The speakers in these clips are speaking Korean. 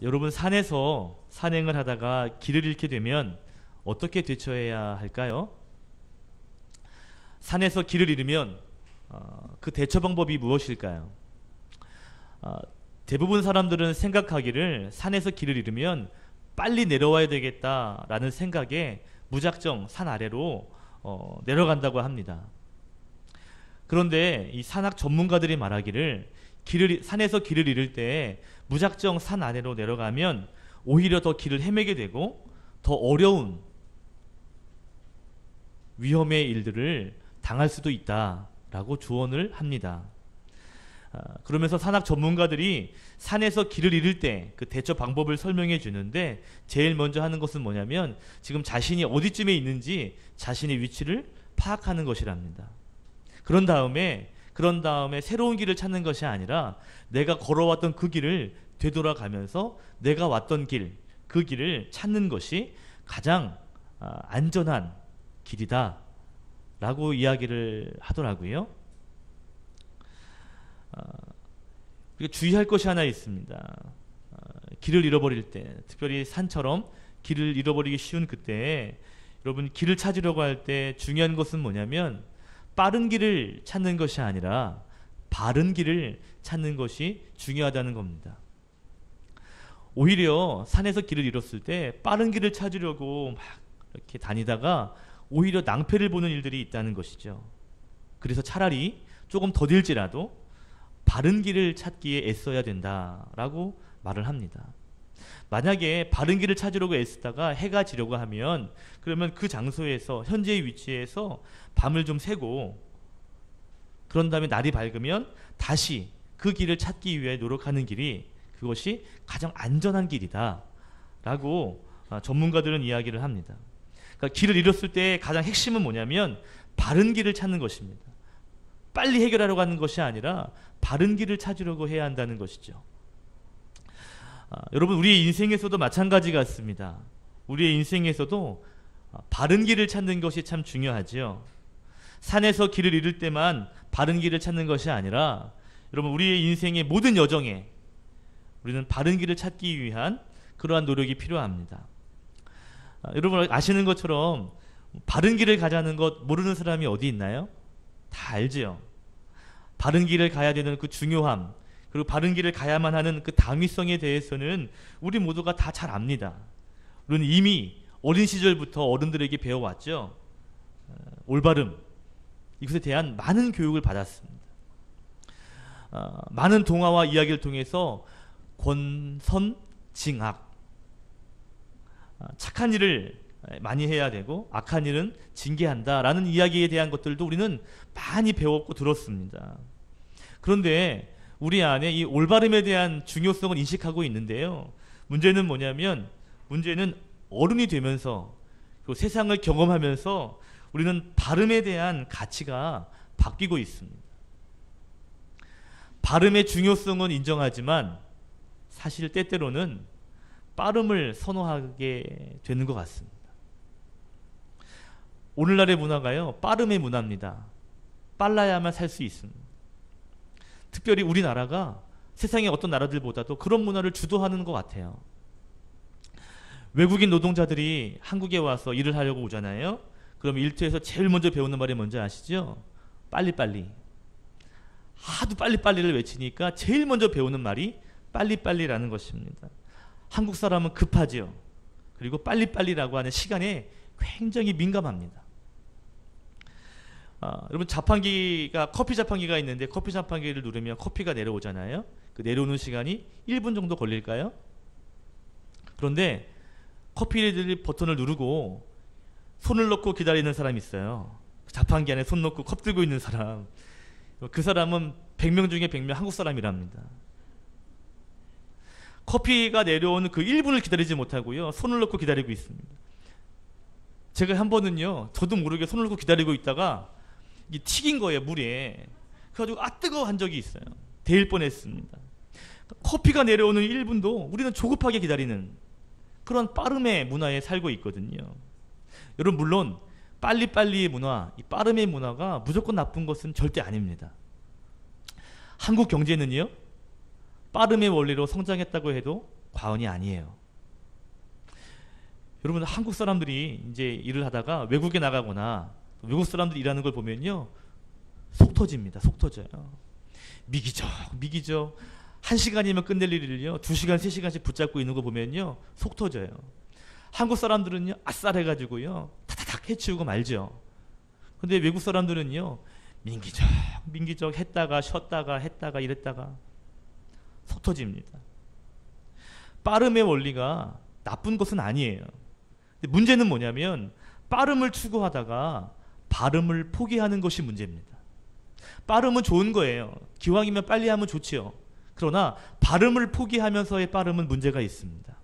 여러분, 산에서 산행을 하다가 길을 잃게 되면 어떻게 대처해야 할까요? 산에서 길을 잃으면 그 대처 방법이 무엇일까요? 대부분 사람들은 생각하기를 산에서 길을 잃으면 빨리 내려와야 되겠다라는 생각에 무작정 산 아래로 내려간다고 합니다. 그런데 이 산악 전문가들이 말하기를 산에서 길을 잃을 때 무작정 산 아래로 내려가면 오히려 더 길을 헤매게 되고 더 어려운 위험의 일들을 당할 수도 있다라고 조언을 합니다. 그러면서 산악 전문가들이 산에서 길을 잃을 때 그 대처 방법을 설명해 주는데 제일 먼저 하는 것은 뭐냐면 지금 자신이 어디쯤에 있는지 자신의 위치를 파악하는 것이랍니다. 그런 다음에 새로운 길을 찾는 것이 아니라 내가 걸어왔던 그 길을 되돌아가면서 내가 왔던 길, 그 길을 찾는 것이 가장 안전한 길이다 라고 이야기를 하더라고요. 주의할 것이 하나 있습니다. 길을 잃어버릴 때, 특별히 산처럼 길을 잃어버리기 쉬운 그때에 여러분, 길을 찾으려고 할 때 중요한 것은 뭐냐면 빠른 길을 찾는 것이 아니라 바른 길을 찾는 것이 중요하다는 겁니다. 오히려 산에서 길을 잃었을 때 빠른 길을 찾으려고 막 이렇게 다니다가 오히려 낭패를 보는 일들이 있다는 것이죠. 그래서 차라리 조금 더딜지라도 바른 길을 찾기에 애써야 된다라고 말을 합니다. 만약에 바른 길을 찾으려고 애쓰다가 해가 지려고 하면 그러면 그 장소에서 현재의 위치에서 밤을 좀 새고 그런 다음에 날이 밝으면 다시 그 길을 찾기 위해 노력하는 길이 그것이 가장 안전한 길이다 라고 전문가들은 이야기를 합니다. 그러니까 길을 잃었을 때 가장 핵심은 뭐냐면 바른 길을 찾는 것입니다. 빨리 해결하려고 하는 것이 아니라 바른 길을 찾으려고 해야 한다는 것이죠. 여러분, 우리의 인생에서도 마찬가지 같습니다. 우리의 인생에서도 바른 길을 찾는 것이 참 중요하죠. 산에서 길을 잃을 때만 바른 길을 찾는 것이 아니라 여러분, 우리의 인생의 모든 여정에 우리는 바른 길을 찾기 위한 그러한 노력이 필요합니다. 여러분 아시는 것처럼 바른 길을 가자는 것 모르는 사람이 어디 있나요? 다 알지요. 바른 길을 가야 되는 그 중요함, 그리고 바른 길을 가야만 하는 그 당위성에 대해서는 우리 모두가 다 잘 압니다. 우리는 이미 어린 시절부터 어른들에게 배워왔죠. 올바름, 이것에 대한 많은 교육을 받았습니다. 많은 동화와 이야기를 통해서 권선징악, 착한 일을 많이 해야 되고 악한 일은 징계한다라는 이야기에 대한 것들도 우리는 많이 배웠고 들었습니다. 그런데 우리 안에 이 올바름에 대한 중요성을 인식하고 있는데요. 문제는 뭐냐면 문제는 어른이 되면서 그리고 세상을 경험하면서 우리는 바름에 대한 가치가 바뀌고 있습니다. 바름의 중요성은 인정하지만 사실 때때로는 빠름을 선호하게 되는 것 같습니다. 오늘날의 문화가요, 빠름의 문화입니다. 빨라야만 살 수 있습니다. 특별히 우리나라가 세상의 어떤 나라들보다도 그런 문화를 주도하는 것 같아요. 외국인 노동자들이 한국에 와서 일을 하려고 오잖아요. 그럼 일터에서 제일 먼저 배우는 말이 뭔지 아시죠? 빨리빨리. 하도 빨리빨리를 외치니까 제일 먼저 배우는 말이 빨리빨리라는 것입니다. 한국 사람은 급하죠. 그리고 빨리빨리라고 하는 시간에 굉장히 민감합니다. 여러분, 커피 자판기가 있는데 커피 자판기를 누르면 커피가 내려오잖아요. 그 내려오는 시간이 1분 정도 걸릴까요? 그런데 커피 버튼을 누르고 손을 넣고 기다리는 사람이 있어요. 자판기 안에 손 넣고 컵 들고 있는 사람. 그 사람은 100명 중에 100명 한국 사람이랍니다. 커피가 내려오는 그 1분을 기다리지 못하고요, 손을 넣고 기다리고 있습니다. 제가 한 번은요, 저도 모르게 손을 넣고 기다리고 있다가 이게 튀긴 거예요, 물에. 그래가지고 뜨거워 한 적이 있어요. 데일 뻔했습니다. 커피가 내려오는 1분도 우리는 조급하게 기다리는 그런 빠름의 문화에 살고 있거든요. 여러분, 물론 빨리빨리의 문화, 이 빠름의 문화가 무조건 나쁜 것은 절대 아닙니다. 한국 경제는요, 빠름의 원리로 성장했다고 해도 과언이 아니에요. 여러분, 한국 사람들이 이제 일을 하다가 외국에 나가거나 외국 사람들이 일하는 걸 보면요, 속 터집니다. 속 터져요. 미기적 1시간이면 끝낼 일을요 2시간 3시간씩 붙잡고 있는 거 보면요 속 터져요. 한국 사람들은요 아싸해가지고요 타타닥 해치우고 말죠. 근데 외국 사람들은요 민기적 했다가 쉬었다가 했다가 이랬다가 속 터집니다. 빠름의 원리가 나쁜 것은 아니에요. 근데 문제는 뭐냐면 빠름을 추구하다가 발음을 포기하는 것이 문제입니다. 빠름은 좋은 거예요. 기왕이면 빨리 하면 좋지요. 그러나 발음을 포기하면서의 빠름은 문제가 있습니다.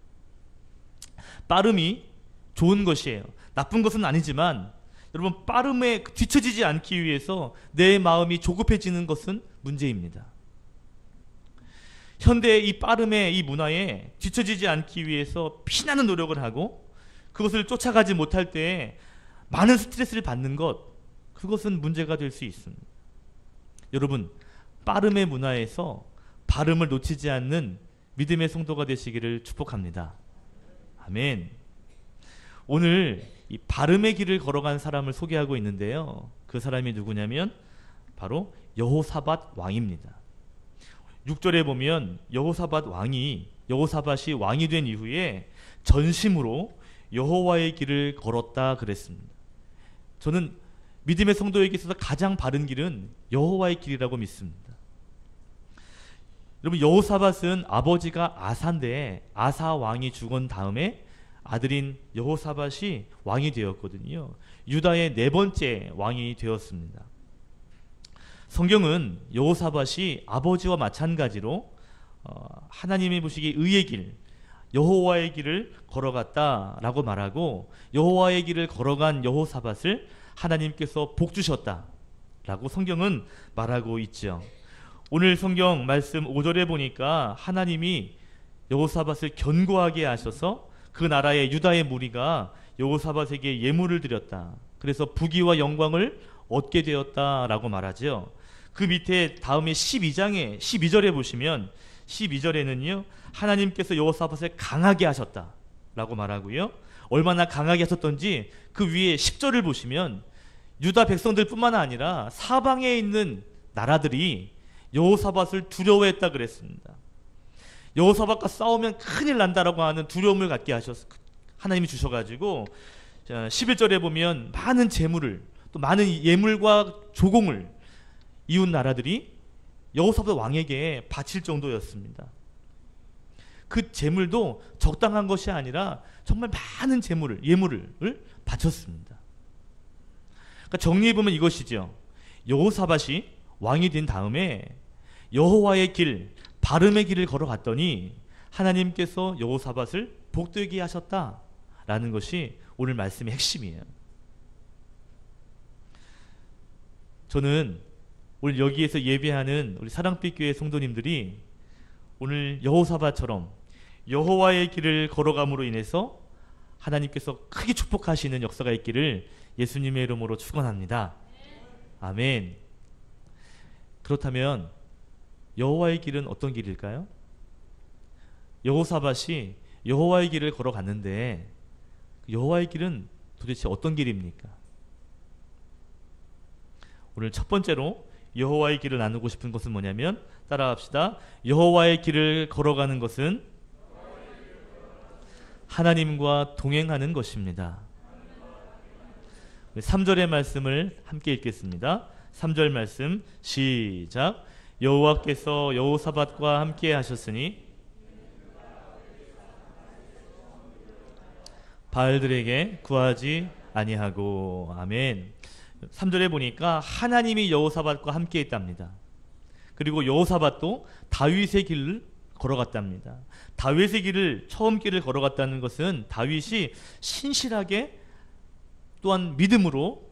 빠름이 좋은 것이에요. 나쁜 것은 아니지만 여러분, 빠름에 뒤처지지 않기 위해서 내 마음이 조급해지는 것은 문제입니다. 현대의 이 빠름의 이 문화에 뒤처지지 않기 위해서 피나는 노력을 하고 그것을 쫓아가지 못할 때 많은 스트레스를 받는 것, 그것은 문제가 될 수 있습니다. 여러분, 빠름의 문화에서 발음을 놓치지 않는 믿음의 성도가 되시기를 축복합니다. 아멘. 오늘 이 발음의 길을 걸어간 사람을 소개하고 있는데요, 그 사람이 누구냐면 바로 여호사밧 왕입니다. 6절에 보면 여호사밧이 왕이 된 이후에 전심으로 여호와의 길을 걸었다 그랬습니다. 저는 믿음의 성도에게 있어서 가장 바른 길은 여호와의 길이라고 믿습니다. 여러분, 여호사밧은 아버지가 아사인데 아사 왕이 죽은 다음에 아들인 여호사밧이 왕이 되었거든요. 유다의 4번째 왕이 되었습니다. 성경은 여호사밧이 아버지와 마찬가지로 하나님이 보시기에 의의 길, 여호와의 길을 걸어갔다라고 말하고, 여호와의 길을 걸어간 여호사밧을 하나님께서 복 주셨다라고 성경은 말하고 있죠. 오늘 성경 말씀 5절에 보니까 하나님이 여호사밧을 견고하게 하셔서 그 나라의 유다의 무리가 여호사밧에게 예물을 드렸다. 그래서 부귀와 영광을 얻게 되었다라고 말하죠. 그 밑에 다음에 12절에 보시면 12절에는요 하나님께서 여호사밧을 강하게 하셨다라고 말하고요. 얼마나 강하게 하셨던지 그 위에 10절을 보시면 유다 백성들뿐만 아니라 사방에 있는 나라들이 여호사밧을 두려워했다 그랬습니다. 여호사밧과 싸우면 큰일 난다라고 하는 두려움을 갖게 하나님이 주셔가지고 11절에 보면 많은 재물을, 또 많은 예물과 조공을 이웃 나라들이 여호사밧 왕에게 바칠 정도였습니다. 그 재물도 적당한 것이 아니라 정말 많은 예물을 바쳤습니다. 그러니까 정리해보면 이것이죠. 여호사밧이 왕이 된 다음에 여호와의 길, 발음의 길을 걸어갔더니 하나님께서 여호사밧을 복되게 하셨다라는 것이 오늘 말씀의 핵심이에요. 저는 오늘 여기에서 예배하는 우리 사랑빛 교회 성도님들이 오늘 여호사밧처럼 여호와의 길을 걸어감으로 인해서 하나님께서 크게 축복하시는 역사가 있기를 예수님의 이름으로 축원합니다. 아멘. 그렇다면 여호와의 길은 어떤 길일까요? 여호사밧이 여호와의 길을 걸어갔는데 여호와의 길은 도대체 어떤 길입니까? 오늘 첫 번째로 여호와의 길을 나누고 싶은 것은 뭐냐면, 따라합시다. 여호와의 길을 걸어가는 것은 하나님과 동행하는 것입니다. 3절의 말씀을 함께 읽겠습니다. 3절 말씀 시작. 여호와께서 여호사밧과 함께 하셨으니 바알들에게 구하지 아니하고. 아멘. 3절에 보니까 하나님이 여호사밧과 함께 했답니다. 그리고 여호사밧도 다윗의 길을 걸어갔답니다. 다윗의 길을, 처음 길을 걸어갔다는 것은 다윗이 신실하게 또한 믿음으로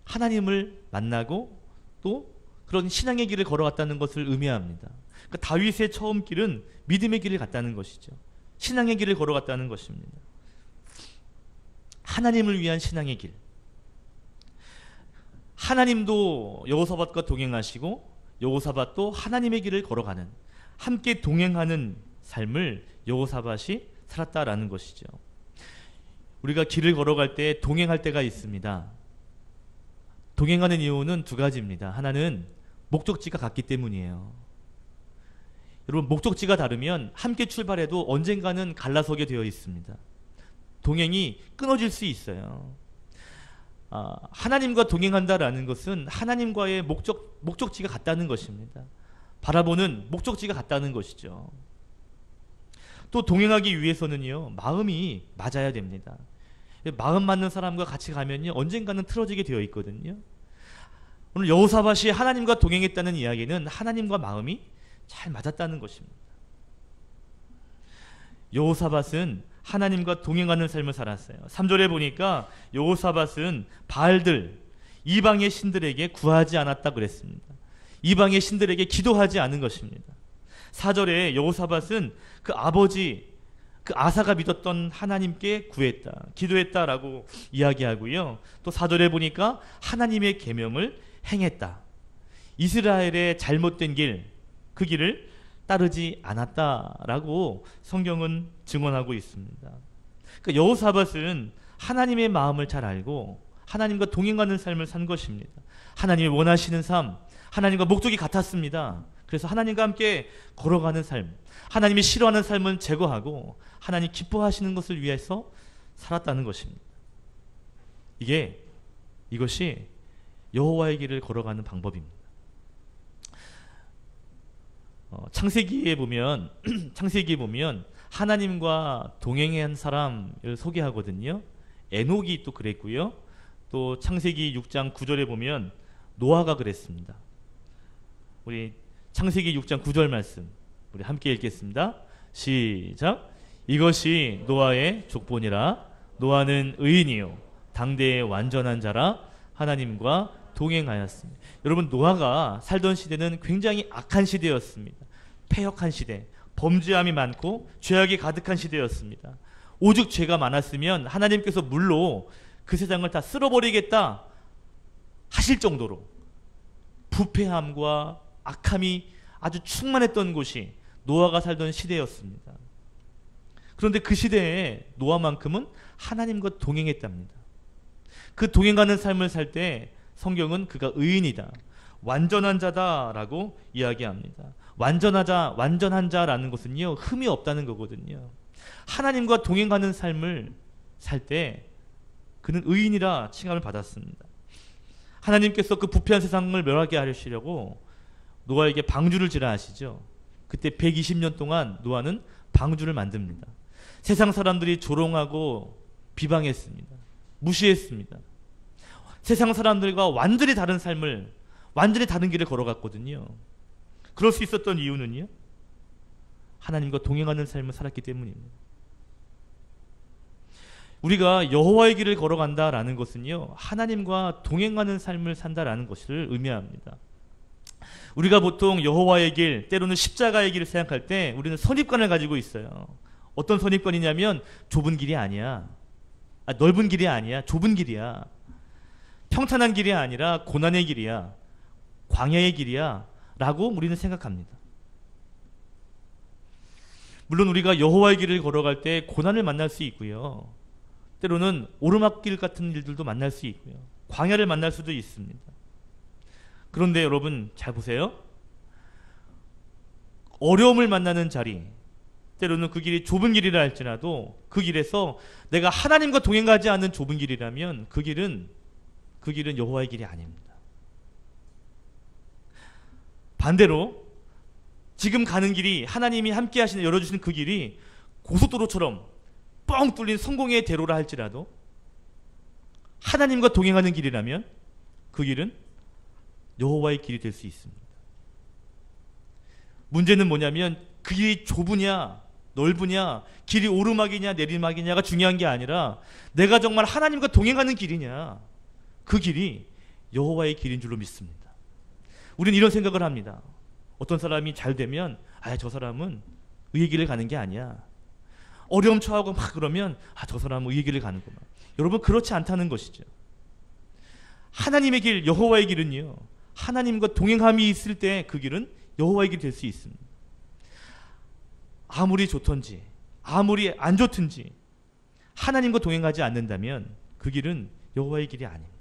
하나님을 만나고 또 그런 신앙의 길을 걸어갔다는 것을 의미합니다. 그러니까 다윗의 처음 길은 믿음의 길을 갔다는 것이죠. 신앙의 길을 걸어갔다는 것입니다. 하나님을 위한 신앙의 길. 하나님도 여호사밧과 동행하시고 여호사밧도 하나님의 길을 걸어가는, 함께 동행하는 삶을 여호사밧이 살았다라는 것이죠. 우리가 길을 걸어갈 때 동행할 때가 있습니다. 동행하는 이유는 두 가지입니다. 하나는 목적지가 같기 때문이에요. 여러분, 목적지가 다르면 함께 출발해도 언젠가는 갈라서게 되어 있습니다. 동행이 끊어질 수 있어요. 하나님과 동행한다라는 것은 하나님과의 목적지가 같다는 것입니다. 바라보는 목적지가 같다는 것이죠. 또 동행하기 위해서는요, 마음이 맞아야 됩니다. 마음 맞는 사람과 같이 가면요, 언젠가는 틀어지게 되어 있거든요. 오늘 여호사밧이 하나님과 동행했다는 이야기는 하나님과 마음이 잘 맞았다는 것입니다. 여호사밧은 하나님과 동행하는 삶을 살았어요. 3절에 보니까 여호사밧은 바알들, 이방의 신들에게 구하지 않았다 그랬습니다. 이방의 신들에게 기도하지 않은 것입니다. 4절에 여호사밧은 그 아버지, 그 아사가 믿었던 하나님께 구했다, 기도했다라고 이야기하고요. 또 4절에 보니까 하나님의 계명을 행했다. 이스라엘의 잘못된 길, 그 길을 따르지 않았다라고 성경은 증언하고 있습니다. 그러니까 여호사밧은 하나님의 마음을 잘 알고 하나님과 동행하는 삶을 산 것입니다. 하나님이 원하시는 삶, 하나님과 목적이 같았습니다. 그래서 하나님과 함께 걸어가는 삶, 하나님이 싫어하는 삶은 제거하고 하나님 기뻐하시는 것을 위해서 살았다는 것입니다. 이것이 여호와의 길을 걸어가는 방법입니다. 창세기에 보면 하나님과 동행한 사람을 소개하거든요. 에녹이 또 그랬고요. 또 창세기 6장 9절에 보면 노아가 그랬습니다. 우리 창세기 6장 9절 말씀 우리 함께 읽겠습니다. 시작. 이것이 노아의 족보니라. 노아는 의인이요 당대의 완전한 자라 하나님과 동행하였습니다. 여러분, 노아가 살던 시대는 굉장히 악한 시대였습니다. 패역한 시대, 범죄함이 많고 죄악이 가득한 시대였습니다. 오죽 죄가 많았으면 하나님께서 물로 그 세상을 다 쓸어버리겠다 하실 정도로 부패함과 악함이 아주 충만했던 곳이 노아가 살던 시대였습니다. 그런데 그 시대에 노아만큼은 하나님과 동행했답니다. 그 동행하는 삶을 살 때 성경은 그가 의인이다, 완전한 자다라고 이야기합니다. 완전한 자라는 것은요, 흠이 없다는 거거든요. 하나님과 동행하는 삶을 살 때 그는 의인이라 칭함을 받았습니다. 하나님께서 그 부패한 세상을 멸하게 하시려고 노아에게 방주를 지라 하시죠. 그때 120년 동안 노아는 방주를 만듭니다. 세상 사람들이 조롱하고 비방했습니다. 무시했습니다. 세상 사람들과 완전히 다른 삶을, 완전히 다른 길을 걸어갔거든요. 그럴 수 있었던 이유는요, 하나님과 동행하는 삶을 살았기 때문입니다. 우리가 여호와의 길을 걸어간다라는 것은요, 하나님과 동행하는 삶을 산다라는 것을 의미합니다. 우리가 보통 여호와의 길, 때로는 십자가의 길을 생각할 때 우리는 선입관을 가지고 있어요. 어떤 선입관이냐면 좁은 길이 아니야, 넓은 길이 아니야, 좁은 길이야, 평탄한 길이 아니라 고난의 길이야, 광야의 길이야 라고 우리는 생각합니다. 물론 우리가 여호와의 길을 걸어갈 때 고난을 만날 수 있고요, 때로는 오르막길 같은 일들도 만날 수 있고요, 광야를 만날 수도 있습니다. 그런데 여러분 잘 보세요. 어려움을 만나는 자리, 때로는 그 길이 좁은 길이라 할지라도 그 길에서 내가 하나님과 동행하지 않는 좁은 길이라면 그 길은 여호와의 길이 아닙니다. 반대로 지금 가는 길이 하나님이 함께 하시는, 열어주시는 그 길이 고속도로처럼 뻥 뚫린 성공의 대로라 할지라도 하나님과 동행하는 길이라면 그 길은 여호와의 길이 될 수 있습니다. 문제는 뭐냐면 그 길이 좁으냐 넓으냐, 길이 오르막이냐 내리막이냐가 중요한 게 아니라 내가 정말 하나님과 동행하는 길이냐, 그 길이 여호와의 길인 줄로 믿습니다. 우리는 이런 생각을 합니다. 어떤 사람이 잘 되면 저 사람은 의의 길을 가는 게 아니야. 어려움 처하고 막 그러면 저 사람은 의의 길을 가는구나. 여러분, 그렇지 않다는 것이죠. 하나님의 길, 여호와의 길은요, 하나님과 동행함이 있을 때 그 길은 여호와의 길이 될 수 있습니다. 아무리 좋던지 아무리 안 좋든지 하나님과 동행하지 않는다면 그 길은 여호와의 길이 아닙니다.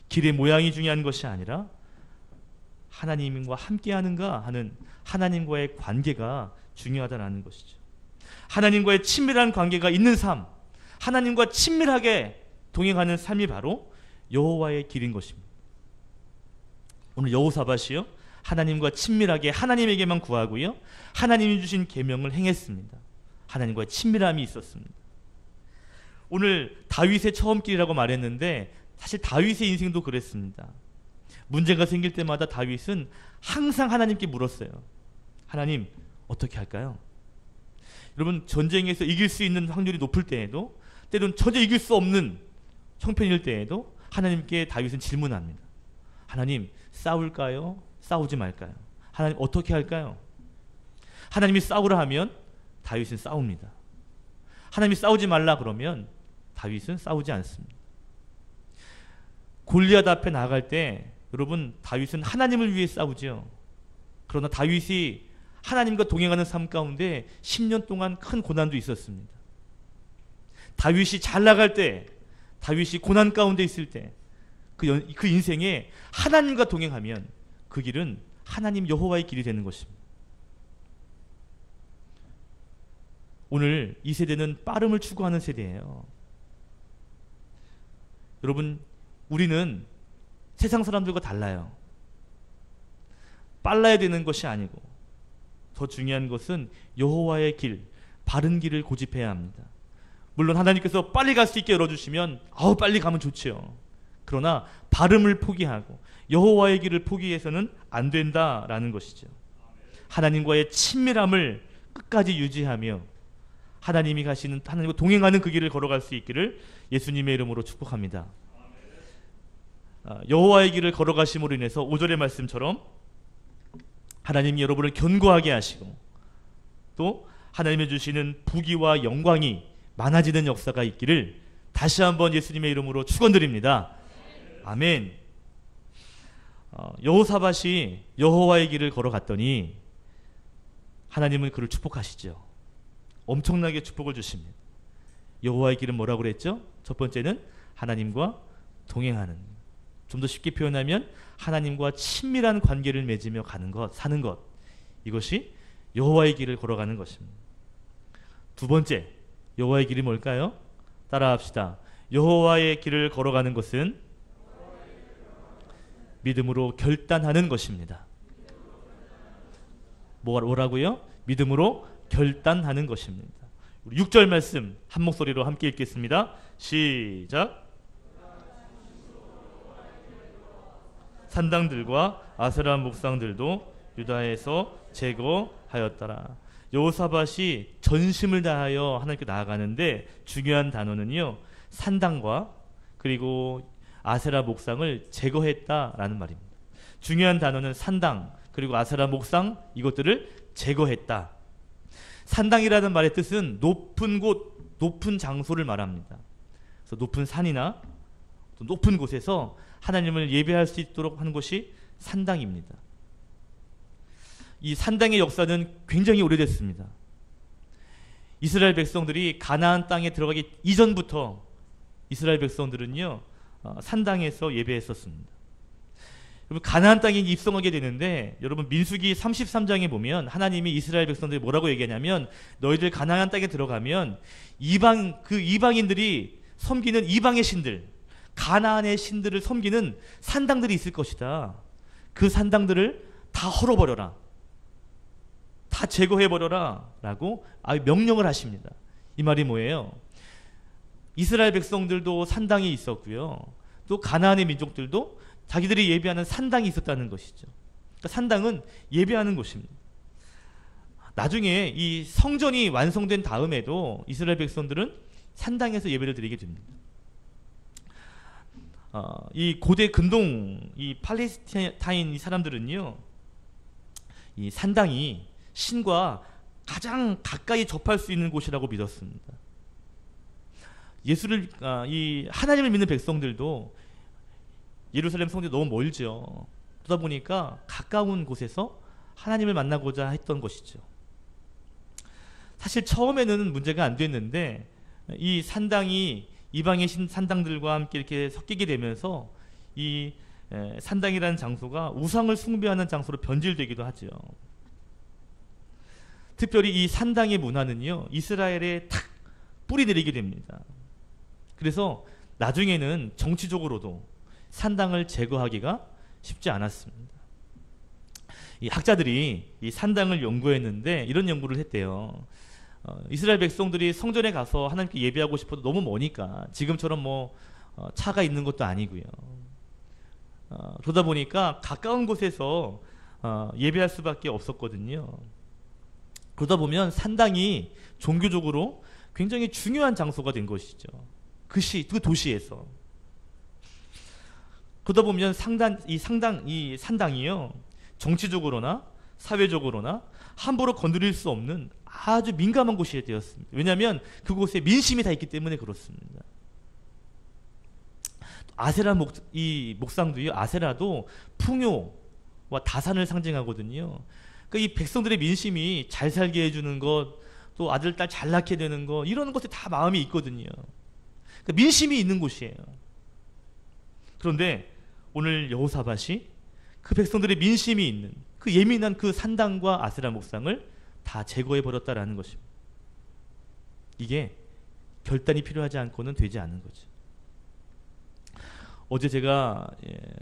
길의 모양이 중요한 것이 아니라 하나님과 함께하는가 하는 하나님과의 관계가 중요하다는 것이죠. 하나님과의 친밀한 관계가 있는 삶, 하나님과 친밀하게 동행하는 삶이 바로 여호와의 길인 것입니다. 오늘 여호사밧이요, 하나님과 친밀하게 하나님에게만 구하고요, 하나님이 주신 계명을 행했습니다. 하나님과의 친밀함이 있었습니다. 오늘 다윗의 처음 길이라고 말했는데 사실 다윗의 인생도 그랬습니다. 문제가 생길 때마다 다윗은 항상 하나님께 물었어요. 하나님, 어떻게 할까요? 여러분, 전쟁에서 이길 수 있는 확률이 높을 때에도, 때론 전혀 이길 수 없는 형편일 때에도 하나님께 다윗은 질문합니다. 하나님, 싸울까요? 싸우지 말까요? 하나님, 어떻게 할까요? 하나님이 싸우라 하면 다윗은 싸웁니다. 하나님이 싸우지 말라 그러면 다윗은 싸우지 않습니다. 골리앗 앞에 나아갈 때 여러분, 다윗은 하나님을 위해 싸우죠. 그러나 다윗이 하나님과 동행하는 삶 가운데 10년 동안 큰 고난도 있었습니다. 다윗이 잘 나갈 때, 다윗이 고난 가운데 있을 때, 그 인생에 하나님과 동행하면 그 길은 하나님 여호와의 길이 되는 것입니다. 오늘 이 세대는 빠름을 추구하는 세대예요. 여러분, 우리는 세상 사람들과 달라요. 빨라야 되는 것이 아니고 더 중요한 것은 여호와의 길, 바른 길을 고집해야 합니다. 물론 하나님께서 빨리 갈 수 있게 열어주시면 빨리 가면 좋지요. 그러나 발음을 포기하고 여호와의 길을 포기해서는 안 된다라는 것이죠. 하나님과의 친밀함을 끝까지 유지하며 하나님이 가시는, 하나님과 동행하는 그 길을 걸어갈 수 있기를 예수님의 이름으로 축복합니다. 여호와의 길을 걸어가심으로 인해서 5절의 말씀처럼 하나님이 여러분을 견고하게 하시고 또 하나님이 주시는 부귀와 영광이 많아지는 역사가 있기를 다시 한번 예수님의 이름으로 축원드립니다. 아멘. 여호사밧이 여호와의 길을 걸어갔더니 하나님은 그를 축복하시죠. 엄청나게 축복을 주십니다. 여호와의 길은 뭐라고 그랬죠? 첫 번째는 하나님과 동행하는, 좀 더 쉽게 표현하면 하나님과 친밀한 관계를 맺으며 가는 것, 사는 것, 이것이 여호와의 길을 걸어가는 것입니다. 두 번째, 여호와의 길이 뭘까요? 따라합시다. 여호와의 길을 걸어가는 것은 믿음으로 결단하는 것입니다. 뭐라고요? 믿음으로 결단하는 것입니다. 우리 6절 말씀 한 목소리로 함께 읽겠습니다. 시작. 산당들과 아세라 목상들도 유다에서 제거하였더라. 여호사밧이 전심을 다하여 하나님께 나아가는데 중요한 단어는요, 산당과 그리고 아세라 목상을 제거했다라는 말입니다. 중요한 단어는 산당 그리고 아세라 목상, 이것들을 제거했다. 산당이라는 말의 뜻은 높은 곳, 높은 장소를 말합니다. 그래서 높은 산이나 높은 곳에서 하나님을 예배할 수 있도록 하는 것이 산당입니다. 이 산당의 역사는 굉장히 오래됐습니다. 이스라엘 백성들이 가나안 땅에 들어가기 이전부터 이스라엘 백성들은요, 산당에서 예배했었습니다. 여러분, 가나안 땅에 입성하게 되는데, 여러분 민수기 33장에 보면 하나님이 이스라엘 백성들이 뭐라고 얘기하냐면, 너희들 가나안 땅에 들어가면 이방인들이 섬기는 이방의 신들, 가나안의 신들을 섬기는 산당들이 있을 것이다. 그 산당들을 다 헐어버려라, 다 제거해버려라 라고 명령을 하십니다. 이 말이 뭐예요? 이스라엘 백성들도 산당이 있었고요, 또 가나안의 민족들도 자기들이 예배하는 산당이 있었다는 것이죠. 그러니까 산당은 예배하는 곳입니다. 나중에 이 성전이 완성된 다음에도 이스라엘 백성들은 산당에서 예배를 드리게 됩니다. 이 고대 근동, 이 팔레스타인 이 사람들은요, 이 산당이 신과 가장 가까이 접할 수 있는 곳이라고 믿었습니다. 이 하나님을 믿는 백성들도 예루살렘 성전이 너무 멀죠. 그러다 보니까 가까운 곳에서 하나님을 만나고자 했던 것이죠. 사실 처음에는 문제가 안 됐는데 이 산당이 이방의 산당들과 함께 이렇게 섞이게 되면서 이 산당이라는 장소가 우상을 숭배하는 장소로 변질되기도 하죠. 특별히 이 산당의 문화는요, 이스라엘에 탁 뿌리 내리게 됩니다. 그래서 나중에는 정치적으로도 산당을 제거하기가 쉽지 않았습니다. 이 학자들이 이 산당을 연구했는데 이런 연구를 했대요. 이스라엘 백성들이 성전에 가서 하나님께 예배하고 싶어도 너무 머니까 지금처럼 차가 있는 것도 아니고요. 그러다 보니까 가까운 곳에서 예배할 수밖에 없었거든요. 그러다 보면 산당이 종교적으로 굉장히 중요한 장소가 된 것이죠. 그 도시에서. 그러다 보면 이 산당이요, 정치적으로나 사회적으로나 함부로 건드릴 수 없는 아주 민감한 곳이 되었습니다. 왜냐하면 그곳에 민심이 다 있기 때문에 그렇습니다. 아세라 목상도요, 아세라도 풍요와 다산을 상징하거든요. 그러니까 이 백성들의 민심이 잘 살게 해주는 것, 또 아들, 딸 잘 낳게 되는 것, 이런 것에 다 마음이 있거든요. 그러니까 민심이 있는 곳이에요. 그런데 오늘 여호사밧이 그 백성들의 민심이 있는 그 예민한 그 산당과 아세라 목상을 다 제거해 버렸다라는 것입니다. 이게 결단이 필요하지 않고는 되지 않는 거죠. 어제 제가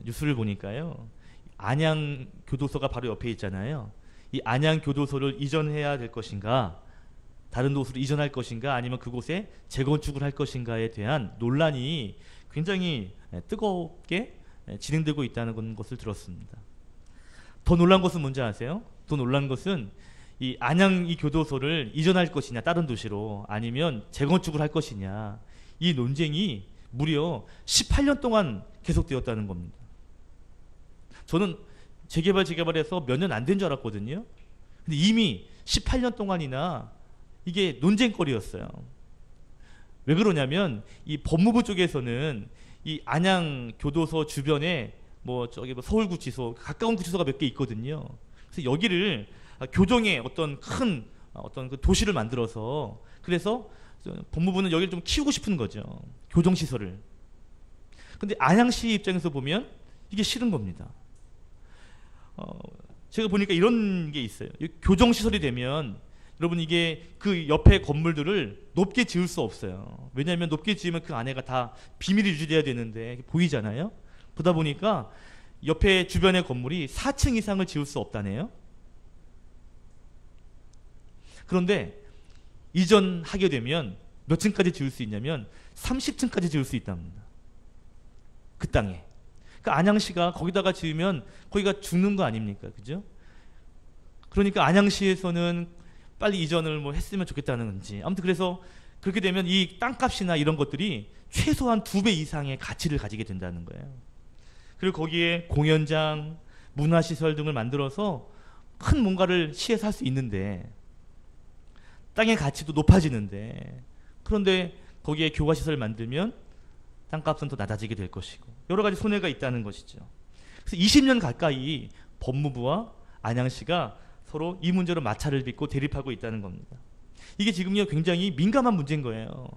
뉴스를 보니까요, 안양 교도소가 바로 옆에 있잖아요. 이 안양 교도소를 이전해야 될 것인가, 다른 곳으로 이전할 것인가, 아니면 그곳에 재건축을 할 것인가에 대한 논란이 굉장히 뜨겁게 진행되고 있다는 것을 들었습니다. 더 놀란 것은 뭔지 아세요? 더 놀란 것은 이 안양 이 교도소를 이전할 것이냐, 다른 도시로, 아니면 재건축을 할 것이냐, 이 논쟁이 무려 18년 동안 계속되었다는 겁니다. 저는 재개발해서 몇 년 안 된 줄 알았거든요. 근데 이미 18년 동안이나 이게 논쟁거리였어요. 왜 그러냐면 이 법무부 쪽에서는 이 안양 교도소 주변에 서울구치소, 가까운 구치소가 몇 개 있거든요. 그래서 여기를 교정의 어떤 큰 그 도시를 만들어서, 그래서 법무부는 여기를 좀 키우고 싶은 거죠. 교정시설을. 근데 안양시 입장에서 보면 이게 싫은 겁니다. 제가 보니까 이런 게 있어요. 교정시설이 되면 여러분, 이게 그 옆에 건물들을 높게 지을 수 없어요. 왜냐하면 높게 지으면 그 안에가 다 비밀이 유지돼야 되는데 보이잖아요. 보다 보니까 옆에 주변의 건물이 4층 이상을 지을 수 없다네요. 그런데 이전하게 되면 몇 층까지 지을 수 있냐면 30층까지 지을 수 있답니다. 그 땅에. 그러니까 안양시가 거기다가 지으면 거기가 죽는 거 아닙니까? 그죠? 그러니까 안양시에서는 빨리 이전을 했으면 좋겠다는 건지. 아무튼 그래서 그렇게 되면 이 땅값이나 이런 것들이 최소한 2배 이상의 가치를 가지게 된다는 거예요. 그리고 거기에 공연장, 문화시설 등을 만들어서 큰 뭔가를 시에서 할 수 있는데, 땅의 가치도 높아지는데, 그런데 거기에 교과시설을 만들면 땅값은 더 낮아지게 될 것이고, 여러 가지 손해가 있다는 것이죠. 그래서 20년 가까이 법무부와 안양시가 서로 이 문제로 마찰을 빚고 대립하고 있다는 겁니다. 이게 지금요 굉장히 민감한 문제인 거예요.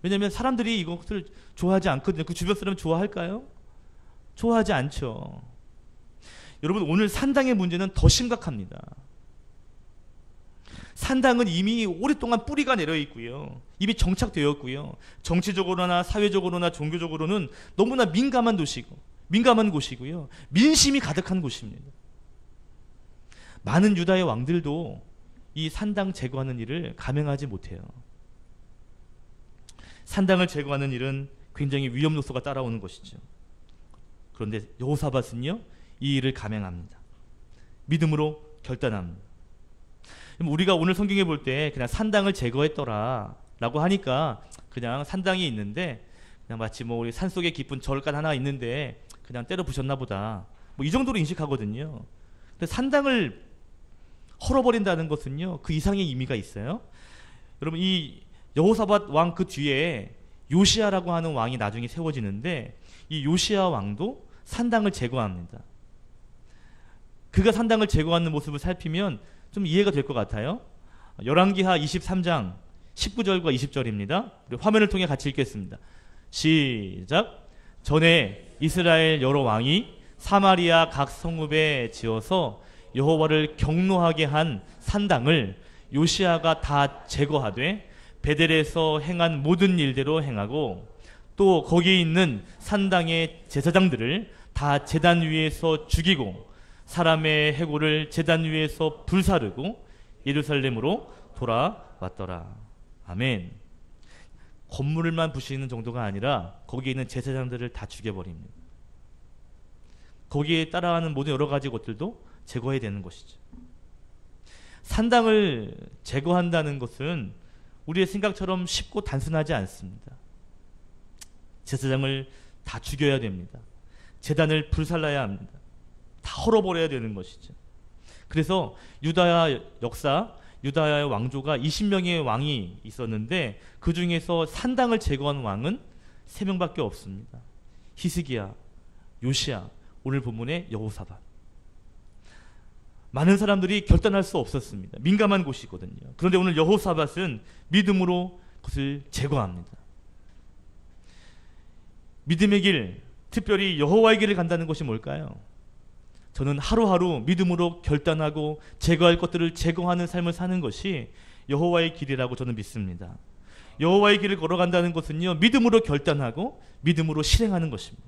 왜냐하면 사람들이 이것을 좋아하지 않거든요. 그 주변 사람 좋아할까요? 좋아하지 않죠. 여러분, 오늘 산당의 문제는 더 심각합니다. 산당은 이미 오랫동안 뿌리가 내려 있고요. 이미 정착되었고요. 정치적으로나 사회적으로나 종교적으로는 너무나 민감한 곳이고요. 민심이 가득한 곳입니다. 많은 유다의 왕들도 이 산당 제거하는 일을 감행하지 못해요. 산당을 제거하는 일은 굉장히 위험 요소가 따라오는 것이죠. 그런데 여호사밧은요, 이 일을 감행합니다. 믿음으로 결단합니다. 우리가 오늘 성경에 볼 때 그냥 산당을 제거했더라 라고 하니까 그냥 산당이 있는데, 그냥 마치 우리 산속에 깊은 절간 하나 있는데 그냥 때려 부셨나 보다, 이 정도로 인식하거든요. 근데 산당을 헐어버린다는 것은요, 그 이상의 의미가 있어요. 여러분, 이 여호사밧 왕 그 뒤에 요시야라고 하는 왕이 나중에 세워지는데, 이 요시야 왕도 산당을 제거합니다. 그가 산당을 제거하는 모습을 살피면 좀 이해가 될 것 같아요. 열왕기하 23장 19절과 20절입니다. 화면을 통해 같이 읽겠습니다. 시작. 전에 이스라엘 여러 왕이 사마리아 각 성읍에 지어서 여호와를 경노하게 한 산당을 요시야가 다 제거하되 베델에서 행한 모든 일대로 행하고 또 거기에 있는 산당의 제사장들을 다 제단 위에서 죽이고 사람의 해골을 제단 위에서 불사르고 예루살렘으로 돌아왔더라. 아멘. 건물만 부시는 정도가 아니라 거기에 있는 제사장들을 다 죽여버립니다. 거기에 따라하는 모든 여러 가지 것들도 제거해야 되는 것이죠. 산당을 제거한다는 것은 우리의 생각처럼 쉽고 단순하지 않습니다. 제사장을 다 죽여야 됩니다. 제단을 불살라야 합니다. 다 헐어버려야 되는 것이죠. 그래서 유다야 역사, 유다야의 왕조가 20명의 왕이 있었는데 그 중에서 산당을 제거한 왕은 3명밖에 없습니다. 히스기야, 요시야, 오늘 본문의 여호사밧. 많은 사람들이 결단할 수 없었습니다. 민감한 곳이거든요. 그런데 오늘 여호사밧은 믿음으로 그것을 제거합니다. 믿음의 길, 특별히 여호와의 길을 간다는 것이 뭘까요? 저는 하루하루 믿음으로 결단하고 제거할 것들을 제거하는 삶을 사는 것이 여호와의 길이라고 저는 믿습니다. 여호와의 길을 걸어간다는 것은요, 믿음으로 결단하고 믿음으로 실행하는 것입니다.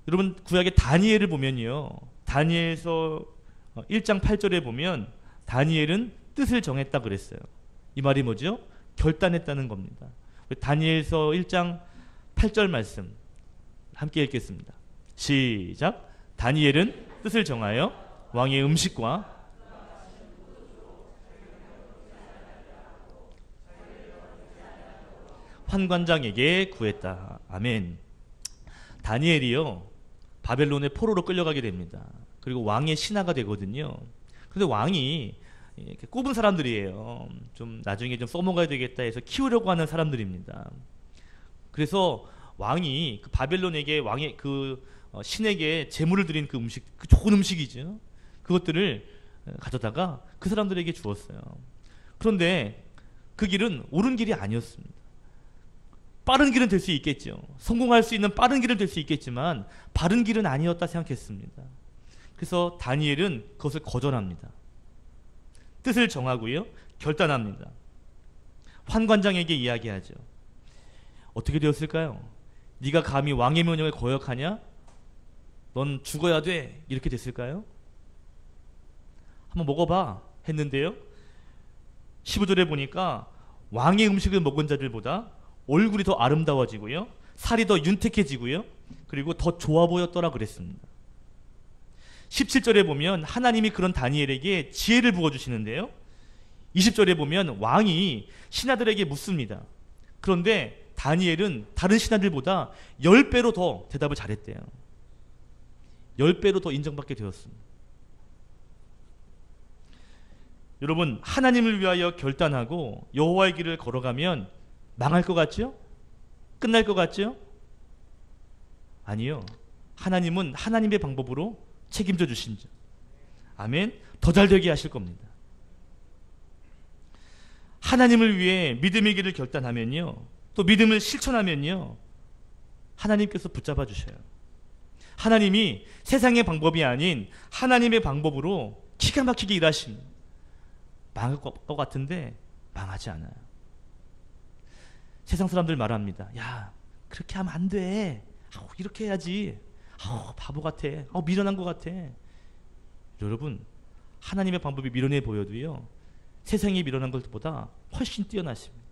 여러분, 구약의 다니엘을 보면요, 다니엘서 1장 8절에 보면 다니엘은 뜻을 정했다 그랬어요. 이 말이 뭐죠? 결단했다는 겁니다. 다니엘서 1장 8절 말씀 함께 읽겠습니다. 시작. 다니엘은 뜻을 정하여 왕의 음식과 환관장에게 구했다. 아멘. 다니엘이요, 바벨론의 포로로 끌려가게 됩니다. 그리고 왕의 신하가 되거든요. 그런데 왕이 이렇게 꼽은 사람들이에요. 좀 나중에 좀 써먹어야 되겠다 해서 키우려고 하는 사람들입니다. 그래서 왕이 그 바벨론에게 왕의 그 신에게 제물을 드린 그 음식, 그 좋은 음식이죠. 그것들을 가져다가 그 사람들에게 주었어요. 그런데 그 길은 옳은 길이 아니었습니다. 빠른 길은 될 수 있겠죠. 성공할 수 있는 빠른 길은 될 수 있겠지만 바른 길은 아니었다 생각했습니다. 그래서 다니엘은 그것을 거절합니다. 뜻을 정하고요, 결단합니다. 환관장에게 이야기하죠. 어떻게 되었을까요? 네가 감히 왕의 명령을 거역하냐? 넌 죽어야 돼. 이렇게 됐을까요? 한번 먹어봐 했는데요, 15절에 보니까 왕의 음식을 먹은 자들보다 얼굴이 더 아름다워지고요, 살이 더 윤택해지고요, 그리고 더 좋아 보였더라 그랬습니다. 17절에 보면 하나님이 그런 다니엘에게 지혜를 부어주시는데요, 20절에 보면 왕이 신하들에게 묻습니다. 그런데 다니엘은 다른 신하들보다 10배로 더 대답을 잘했대요. 10배로 더 인정받게 되었습니다. 여러분, 하나님을 위하여 결단하고 여호와의 길을 걸어가면 망할 것 같죠? 끝날 것 같죠? 아니요. 하나님은 하나님의 방법으로 책임져 주신죠. 아멘. 더 잘 되게 하실 겁니다. 하나님을 위해 믿음의 길을 결단하면요, 또 믿음을 실천하면요, 하나님께서 붙잡아 주셔요. 하나님이 세상의 방법이 아닌 하나님의 방법으로 기가 막히게 일하십니다. 망할 것 같은데 망하지 않아요. 세상 사람들 말합니다. 야, 그렇게 하면 안 돼. 이렇게 해야지. 바보 같아. 미련한 것 같아. 여러분, 하나님의 방법이 미련해 보여도요, 세상이 미련한 것보다 훨씬 뛰어나십니다.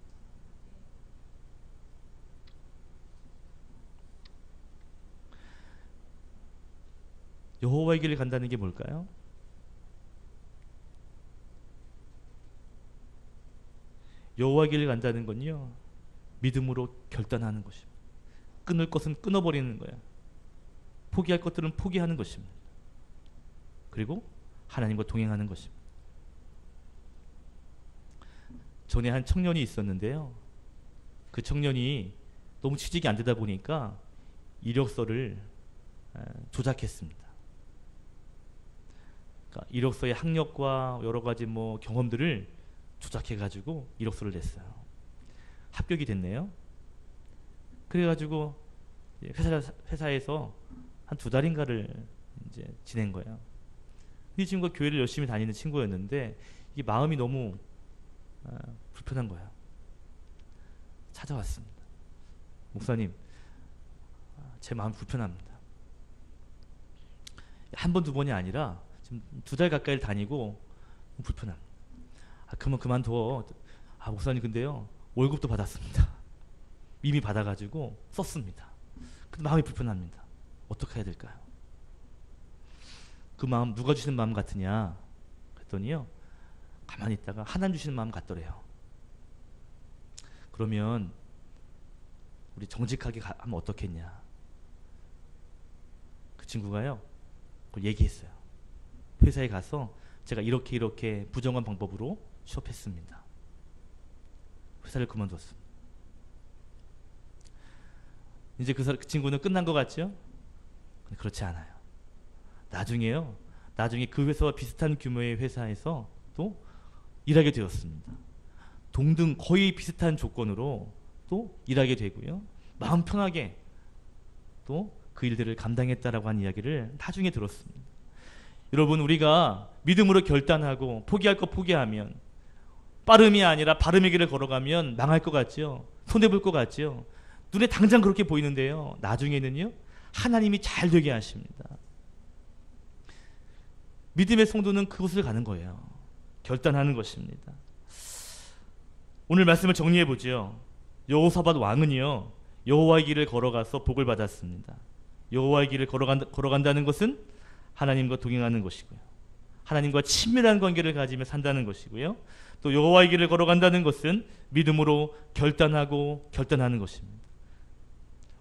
여호와의 길을 간다는 게 뭘까요? 여호와의 길을 간다는 건요, 믿음으로 결단하는 것입니다. 끊을 것은 끊어버리는 거예요. 포기할 것들은 포기하는 것입니다. 그리고 하나님과 동행하는 것입니다. 전에 한 청년이 있었는데요, 그 청년이 너무 취직이 안 되다 보니까 이력서를 조작했습니다. 그러니까 이력서의 학력과 여러 가지 뭐 경험들을 조작해가지고 이력서를 냈어요. 합격이 됐네요. 그래가지고 회사에서 한 2달인가를 이제 지낸 거예요. 이 친구가 교회를 열심히 다니는 친구였는데 이 마음이 너무 불편한 거예요. 찾아왔습니다. 목사님, 제 마음이 불편합니다. 한 번, 2번이 아니라 지금 2달 가까이 다니고 불편합니다. 그러면 그만둬. 목사님 근데요 월급도 받았습니다. 이미 받아가지고 썼습니다. 근데 마음이 불편합니다. 어떻게 해야 될까요? 그 마음 누가 주시는 마음 같으냐 그랬더니요, 가만히 있다가 하나님 주시는 마음 같더래요. 그러면 우리 정직하게 하면 어떻겠냐. 그 친구가요 그걸 얘기했어요. 회사에 가서 제가 이렇게 부정한 방법으로 취업했습니다. 회사를 그만뒀습니다. 이제 그 친구는 끝난 것 같죠? 그렇지 않아요. 나중에 그 회사와 비슷한 규모의 회사에서 또 일하게 되었습니다. 동등 거의 비슷한 조건으로 또 일하게 되고요. 마음 편하게 또 그 일들을 감당했다라고 하는 이야기를 나중에 들었습니다. 여러분, 우리가 믿음으로 결단하고 포기할 거 포기하면, 빠름이 아니라 바름의 길을 걸어가면 망할 것 같죠? 손해볼 것 같죠? 눈에 당장 그렇게 보이는데요, 나중에는요 하나님이 잘 되게 하십니다. 믿음의 성도는 그곳을 가는 거예요. 결단하는 것입니다. 오늘 말씀을 정리해 보죠. 여호사밧 왕은요 여호와의 길을 걸어가서 복을 받았습니다. 여호와의 길을 걸어간다는 것은 하나님과 동행하는 것이고요, 하나님과 친밀한 관계를 가지며 산다는 것이고요, 또 여호와의 길을 걸어간다는 것은 믿음으로 결단하는 것입니다.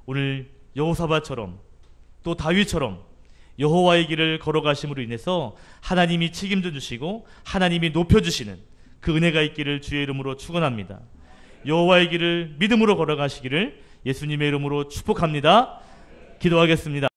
오늘 여호사밧처럼 또 다윗처럼 여호와의 길을 걸어가심으로 인해서 하나님이 책임져 주시고 하나님이 높여주시는 그 은혜가 있기를 주의 이름으로 축원합니다. 여호와의 길을 믿음으로 걸어가시기를 예수님의 이름으로 축복합니다. 기도하겠습니다.